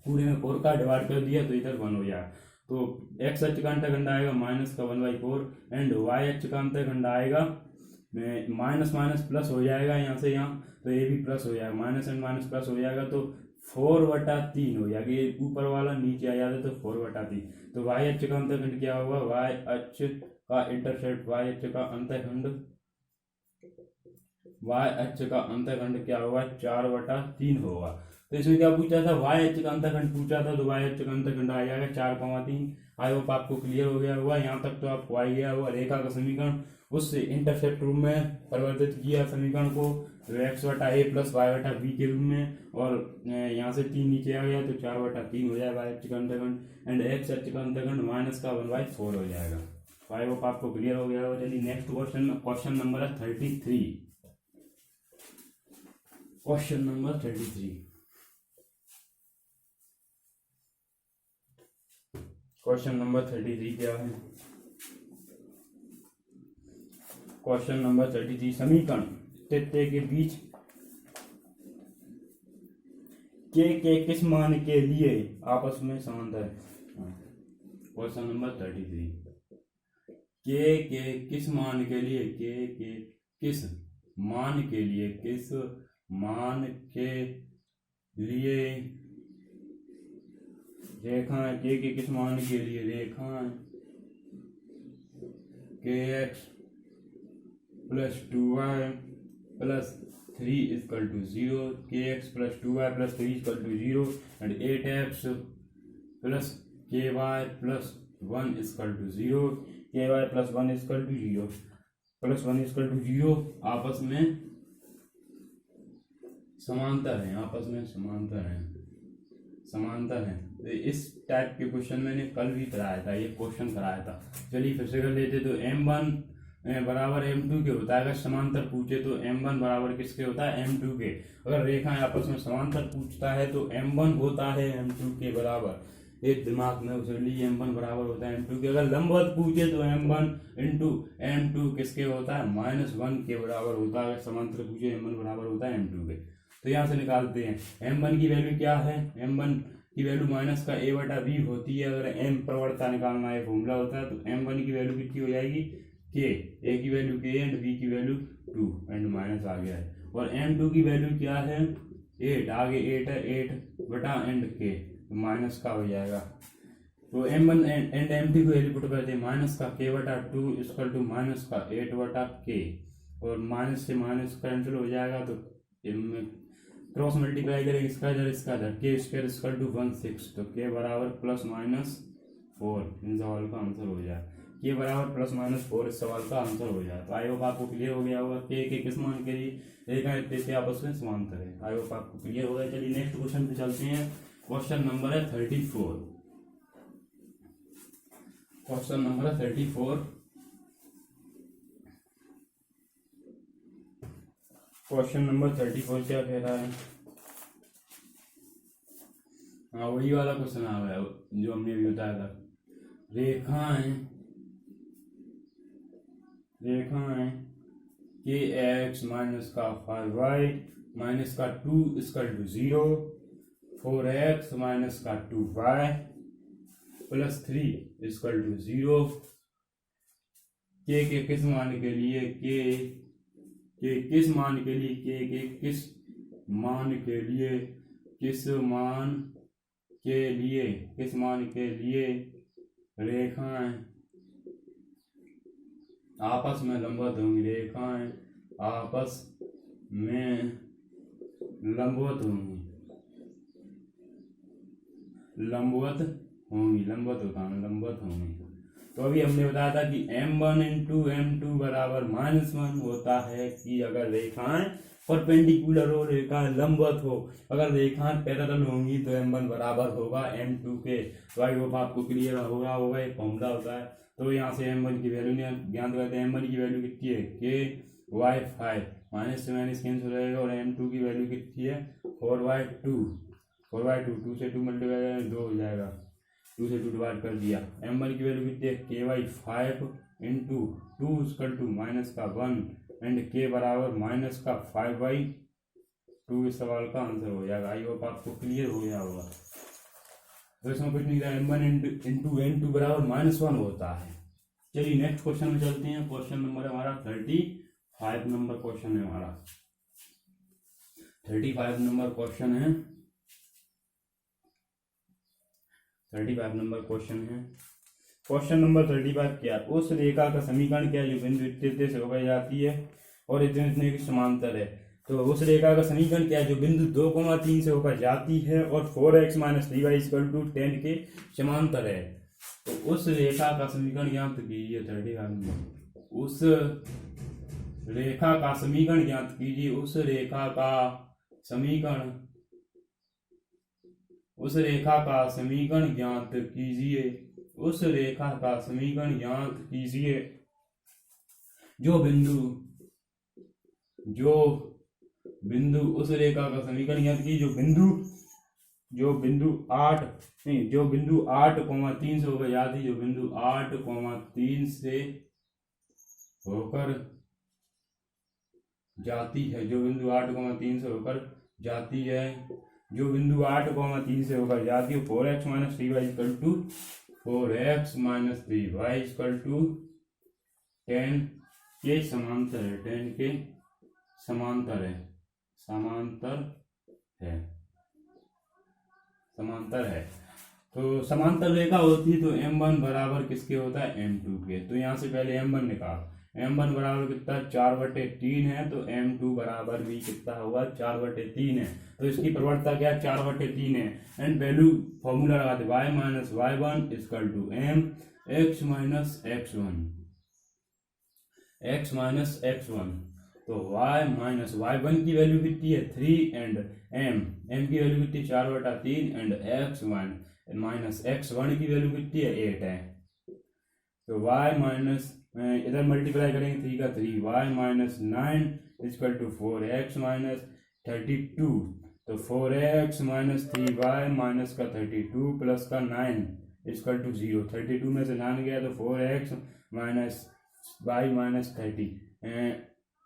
पूरे में 4 का डिवाइड कर दिया तो इधर 1 हो जाएगा। तो x अक्ष का अंतःखंड आएगा माइनस का 1/4 एंड y अक्ष का अंतःखंड आएगा माइनस माइनस प्लस हो जाएगा, यहाँ से यहाँ तो ये भी प्लस हो जाएगा, माइनस एंड माइनस प्लस हो जाएगा, तो 4/3 हो जाएगा, ये ऊपर वाला नीचे आ जाता है तो 4/3। तो y अक्ष का अंतःखंड क्या होगा, y अक्ष का इंटरसेप्ट, y अक्ष का अंतःखंड क्या होगा, 4/3 होगा। तो इसमें क्या पूछा था, y अक्ष का अंतःखंड पूछा था, तो y अक्ष का अंतःखंड आ जाएगा 4,3। आई होप आपको क्लियर हो गया होगा, यहाँ तक तो आपको आ गया होगा। रेखा का समीकरण उससे इंटरसेप्ट रूप में परिवर्तित किया समीकरण को, x बटा a प्लस वाई बटा बी के रूप में, और यहाँ से 3 नीचे आ गया तो 4/3 हो जाएगा y अक्ष का अंतःखंड, एंड x अक्ष का अंतःखंड माइनस का 1/4 हो जाएगा। आई होप आपको क्लियर हो गया होगा। चलिए नेक्स्ट क्वेश्चन नंबर है 33। क्वेश्चन नंबर 33, क्वेश्चन नंबर 33 क्या है, क्वेश्चन नंबर 33, समीकरण तृतीय के बीच के किस मान के लिए आपस में समांतर है। क्वेश्चन नंबर 33, के किस मान के लिए, के किस मान के लिए, किस मान के लिए रेखाएं, के किस मान के लिए रेखाएं kx plus 2y plus 3 equal to 0, kx plus 2y plus 3 equal to 0 and 8x plus ky plus 1 equal to 0, ky plus 1 equal to 0 plus 1 equal to 0 आपस में समांतर है, आपस में समांतर है, समांतर है। तो इस टाइप के क्वेश्चन मैंने कल भी कराया था, ये क्वेश्चन कराया था। चलिए फिर से कर लेते। तो m1 बराबर m2 के होता है। अगर समांतर पूछे तो m1 बराबर किसके होता है, m2 के। अगर रेखाएं आपस में समांतर पूछता है तो m1 होता है m2 के बराबर। एक दिमाग में उसे ली m1 बराबर होता है m2 के। अगर लंबवत पूछे तो m1 इंटू m2 किसके होता है, -1 के बराबर होता है। अगर समांतर पूछे m1 बराबर होता है m2 के। तो यहाँ से निकालते हैं m1 की वैल्यू क्या है, m1 की वैल्यू माइनस का a बटा b होती है। अगर m प्रवणता निकालना है, फॉर्मूला होता है, तो m1 की वैल्यू कितनी हो जाएगी, k, a की वैल्यू k एंड b की वैल्यू 2 एंड माइनस आ गया है। और m2 की वैल्यू क्या है, 8, आगे 8 है, 8 बटा एंड k, तो माइनस का हो जाएगा। तो m1 एंड m2 की वैल्यू पुट करते हैं, माइनस का k बटा 2 इक्वल टू माइनस का 8 बटा k, और माइनस से माइनस कैंसिल हो जाएगा। तो क्रॉस मल्टीप्लाई करेंगे, इसका इधर के स्क्वायर इक्वल टू 16, तो के बराबर प्लस माइनस 4 इन सवाल का आंसर हो जाए। के बराबर प्लस माइनस 4 इस सवाल का आंसर हो जाए। तो आई होप आपको क्लियर हो गया होगा के किस मान के लिए रेखाएं आपस में समांतर है। आई होप आपको क्लियर हो गया। चलिए नेक्स्ट क्वेश्चन पे चलते हैं। क्वेश्चन नंबर है 34। क्वेश्चन नंबर है 34। क्वेश्चन नंबर 34 क्या कह रहा है, हाँ वही वाला क्वेश्चन आ गया जो हमने अभी बताया था। रेखाएं के एक्स माइनस का 5y माइनस का 2 इक्वल टू 0, 4x माइनस का 2y प्लस 3 इक्वल टू 0, के किस मान के लिए, के किस मान के लिए, के किस मान के लिए, किस मान के लिए रेखाएं आपस में लंबवत होंगी, रेखाएं आपस में लंबवत होंगी, लंबवत होंगी। तो अभी हमने बताया था कि m1 इंटू m2 बराबर -1 होता है कि अगर रेखाएं परपेंडिकुलर हो, रेखाएं लंबवत हो। अगर रेखाएं पैरेलल होंगी तो m1 बराबर होगा m2 के। तो आई होप आपको क्लियर होगा एक फॉर्मूला होता है। तो यहाँ से m1 की वैल्यू ज्ञात करते हैं। m1 की वैल्यू कितनी है, ky5, माइनस से माइनस कैंसिल हो जाएगा। और m2 की वैल्यू कितनी है, 4y2, 2 से 2 मल्टीप्लाई 2 हो जाएगा, 2 से 2 डिवाइड कर दिया। m1 की वैल्यू कितनी है, ky5 into 2 equal to minus का 1 एंड k बराबर माइनस का 5/2 इस सवाल का आंसर हो जाएगा। आई होप आपको क्लियर हो गया होगा। तो इसमें कुछ नहीं था, m1 इंटू n2 बराबर -1 होता है। चलिए नेक्स्ट क्वेश्चन में चलते हैं। क्वेश्चन नंबर हमारा 35 नंबर क्वेश्चन है हमारा। 35 नंबर क्वेश्चन है। 35 नंबर क्वेश्चन है। क्वेश्चन नंबर 35 क्या, उस रेखा का समीकरण क्या जो बिंदु इतने से होकर जाती है और इतने की समांतर है। तो उस रेखा का समीकरण क्या है जो बिंदु 2,3 से होकर जाती है और 4x - 3y = 10 के समांतर है। तो उस रेखा का समीकरण ज्ञात कीजिए। 35 उस रेखा का समीकरण ज्ञात कीजिए। उस रेखा का समीकरण ज्ञात कीजिए। उस रेखा का समीकरण ज्ञात कीजिए जो बिंदु उस रेखा का समीकरण ज्ञात कीजिए जो बिंदु 8,3 से होकर जाती है, जो बिंदु 8,3 से होकर जाती है, जो बिंदु 8,3 से होकर जाती है, जो बिंदु 8,3 से होकर जाती है। 4x - 3y = 4x - 3y = 10 के समांतर है, 10 के समांतर है। तो समांतर रेखा होती है तो m1 बराबर किसके होता है, m2 के। तो यहाँ से पहले m1 निकाल, m1 बराबर कितना 4/3 है, तो m2 बराबर भी कितना होगा 4/3 है। तो इसकी प्रवणता क्या 4/3 है। एंड वैल्यू फॉर्मूला लगाते y minus y1 equal to m x minus x1 x minus x1। तो y माइनस y1 की वैल्यू कितनी है 3 एंड m की वैल्यू कितनी 4/3 एंड x माइनस x1 की वैल्यू कितनी है 8 है। तो y माइनस इधर मल्टीप्लाई करेंगे 3 का 3 y minus 9 equal to 4x minus 32। तो 4x माइनस 3y माइनस का 32 प्लस का 9 इक्वल टू 0। 32 में से 9 गया तो 4x minus y minus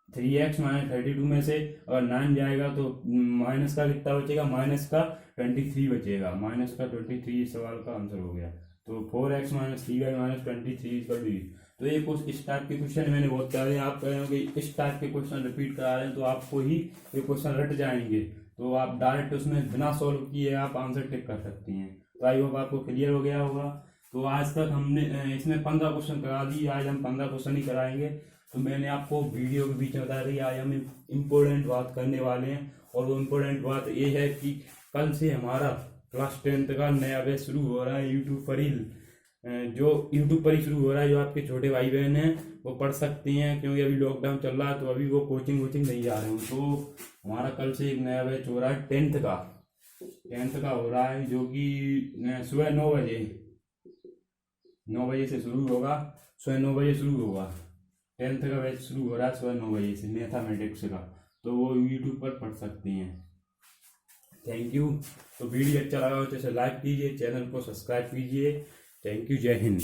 3x minus 32 में से अगर 9 जाएगा तो माइनस का कितना बचेगा, माइनस का 23 बचेगा। माइनस का 23 इस सवाल का आंसर हो गया। तो 4x माइनस 3y माइनस 23 तो ये कुछ इस टाइप के क्वेश्चन मैंने बहुत सारे आप कहेंगे इस टाइप के क्वेश्चन रिपीट करा रहे हैं तो आपको ही ये क्वेश्चन रट जाएंगे। तो आप डायरेक्ट उसमें बिना सॉल्व किए आप आंसर टिक कर सकती हैं। तो आई होप आपको क्लियर हो गया होगा। तो आज तक हमने इसमें 15 क्वेश्चन करा दिए, आज हम 15 क्वेश्चन ही कराएंगे। तो मैंने आपको वीडियो के बीच में बताया था आज हम इम्पोर्टेंट बात करने वाले हैं, और वो इम्पोर्टेंट बात ये है कि कल से हमारा क्लास 10th का नया बैच शुरू हो रहा है यूट्यूब पर ही। जो यूट्यूब पर ही शुरू हो रहा है, जो आपके छोटे भाई बहन हैं वो पढ़ सकती हैं, क्योंकि अभी लॉकडाउन चल रहा है तो अभी वो कोचिंग नहीं जा रहे हो। तो हमारा कल से एक नया बैच हो रहा है 10th का हो रहा है, जो कि सुबह 9 बजे से शुरू होगा। सुबह 9 बजे शुरू होगा 10th का बैच शुरू हो रहा है सुबह 9 बजे से मैथमेटिक्स का। तो वो यूट्यूब पर पढ़ सकती हैं। Thank you. तो वीडियो अच्छा लगा हो तो इसे लाइक कीजिए, चैनल को सब्सक्राइब कीजिए। Thank you. जय हिंद।